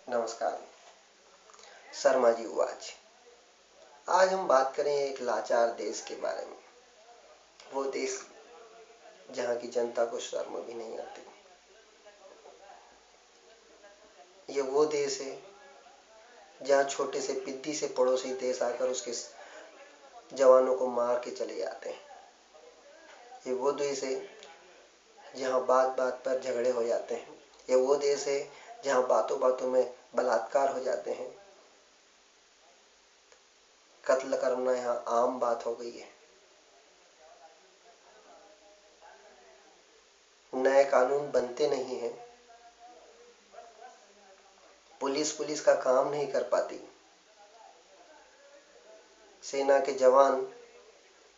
नमस्कार। शर्मा जी उवाच। आज हम बात करें एक लाचार देश के बारे में। वो देश जहाँ की जनता को शर्म भी नहीं आती। ये वो देश है जहाँ छोटे से पिद्दी से पड़ोसी देश आकर उसके जवानों को मार के चले जाते हैं। ये वो देश है जहाँ बात बात पर झगड़े हो जाते हैं। ये वो देश है जहाँ बातों बातों में बलात्कार हो जाते हैं। कत्ल करना यहाँ आम बात हो गई है। नए कानून बनते नहीं हैं। पुलिस का काम नहीं कर पाती। सेना के जवान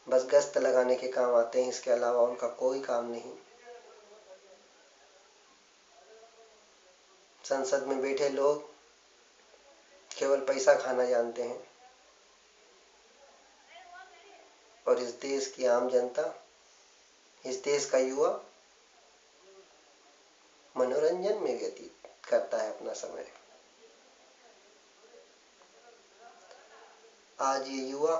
बस गश्त लगाने के काम आते हैं, इसके अलावा उनका कोई काम नहीं। संसद में बैठे लोग केवल पैसा खाना जानते हैं और इस देश की आम जनता, इस देश का युवा मनोरंजन में व्यतीत करता है अपना समय। आज ये युवा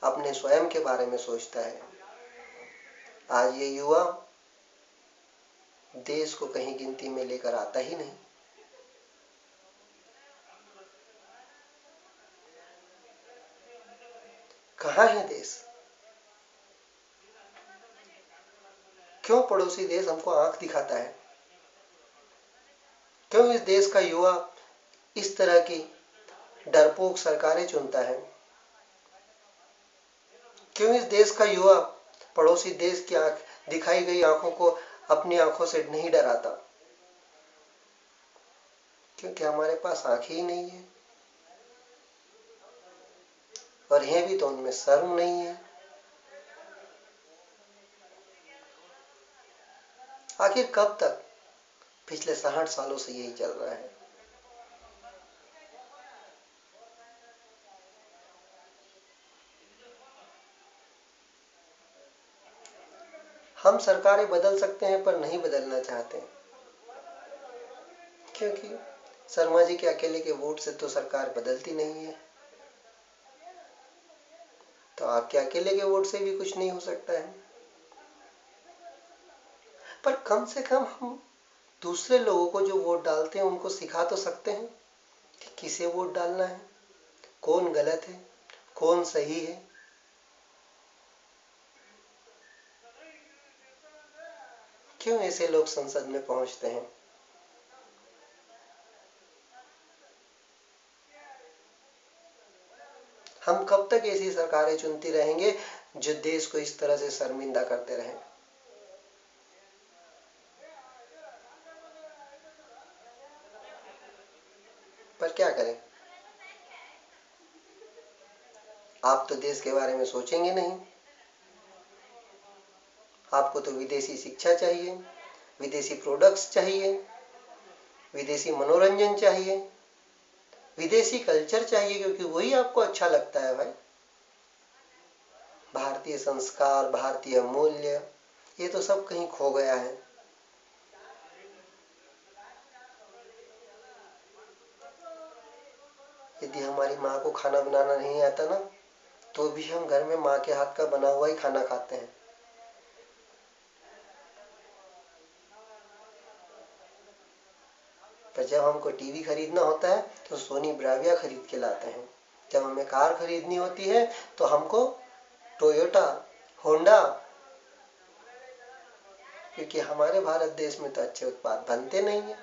अपने स्वयं के बारे में सोचता है। आज ये युवा देश को कहीं गिनती में लेकर आता ही नहीं। कहाँ है देश? क्यों पड़ोसी देश हमको आंख दिखाता है? क्यों इस देश का युवा इस तरह की डरपोक सरकारें चुनता है? क्यों इस देश का युवा पड़ोसी देश की आंख दिखाई गई आंखों को अपनी आंखों से नहीं डराता? क्योंकि हमारे पास आंखें ही नहीं है और है भी तो उनमें शर्म नहीं है। आखिर कब तक? पिछले 60 सालों से यही चल रहा है। हम सरकारें बदल सकते हैं पर नहीं बदलना चाहते, क्योंकि शर्मा जी के अकेले के वोट से तो सरकार बदलती नहीं है। तो आपके अकेले के वोट से भी कुछ नहीं हो सकता है। पर कम से कम हम दूसरे लोगों को जो वोट डालते हैं उनको सिखा तो सकते हैं कि किसे वोट डालना है, कौन गलत है, कौन सही है। क्यों ऐसे लोग संसद में पहुंचते हैं? हम कब तक ऐसी सरकारें चुनती रहेंगे जो देश को इस तरह से शर्मिंदा करते रहें? पर क्या करें? आप तो देश के बारे में सोचेंगे नहीं। आपको तो विदेशी शिक्षा चाहिए, विदेशी प्रोडक्ट्स चाहिए, विदेशी मनोरंजन चाहिए, विदेशी कल्चर चाहिए, क्योंकि वही आपको अच्छा लगता है भाई। भारतीय संस्कार, भारतीय मूल्य, ये तो सब कहीं खो गया है। यदि हमारी माँ को खाना बनाना नहीं आता ना, तो भी हम घर में माँ के हाथ का बना हुआ ही खाना खाते हैं। पर जब हमको टीवी खरीदना होता है तो सोनी ब्राविया खरीद के लाते हैं। जब हमें कार खरीदनी होती है तो हमको टोयोटा, होंडा, क्योंकि हमारे भारत देश में तो अच्छे उत्पाद बनते नहीं है।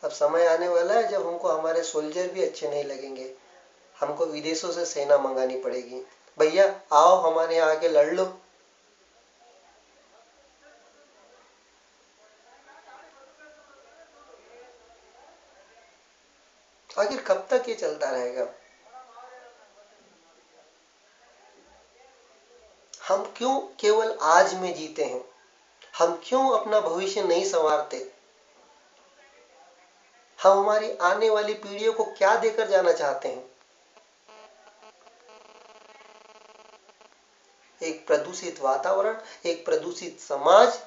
अब समय आने वाला है जब हमको हमारे सोल्जर भी अच्छे नहीं लगेंगे, हमको विदेशों से सेना मंगानी पड़ेगी। भैया आओ हमारे यहाँ आके लड़ लो। आखिर कब तक ये चलता रहेगा? हम क्यों केवल आज में जीते हैं? हम क्यों अपना भविष्य नहीं संवारते? हम हमारी आने वाली पीढ़ियों को क्या देकर जाना चाहते हैं? एक प्रदूषित वातावरण, एक प्रदूषित समाज,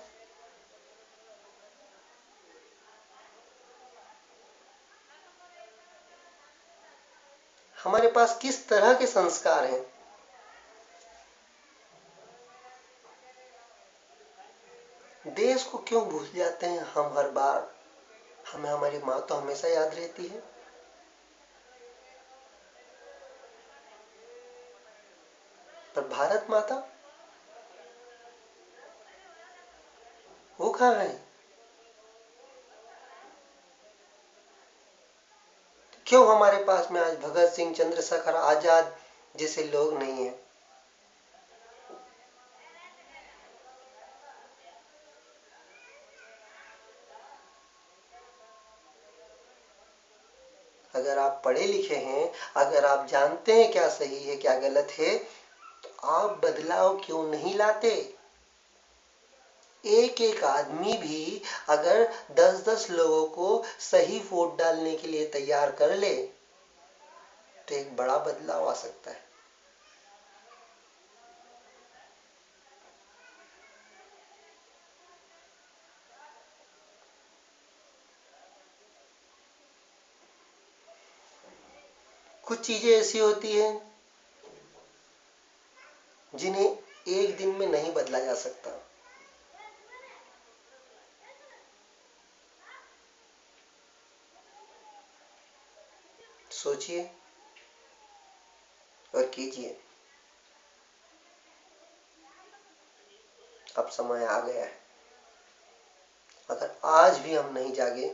हमारे पास किस तरह के संस्कार हैं। देश को क्यों भूल जाते हैं हम हर बार। हमें हमारी माँ तो हमेशा याद रहती है। पर भारत माता, वो कहाँ है। क्यों हमारे पास में आज भगत सिंह, चंद्रशेखर आजाद जैसे लोग नहीं हैं। अगर आप पढ़े लिखे हैं, अगर आप जानते हैं क्या सही है क्या गलत है, तो आप बदलाव क्यों नहीं लाते। एक एक आदमी भी अगर 10-10 लोगों को सही वोट डालने के लिए तैयार कर ले तो एक बड़ा बदलाव आ सकता है। कुछ चीजें ऐसी होती हैं जिन्हें एक दिन में नहीं बदला जा सकता। सोचिए और कीजिए। अब समय आ गया है। अगर आज भी हम नहीं जागे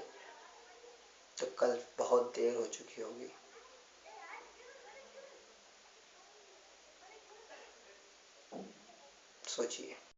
तो कल बहुत देर हो चुकी होगी। सोचिए।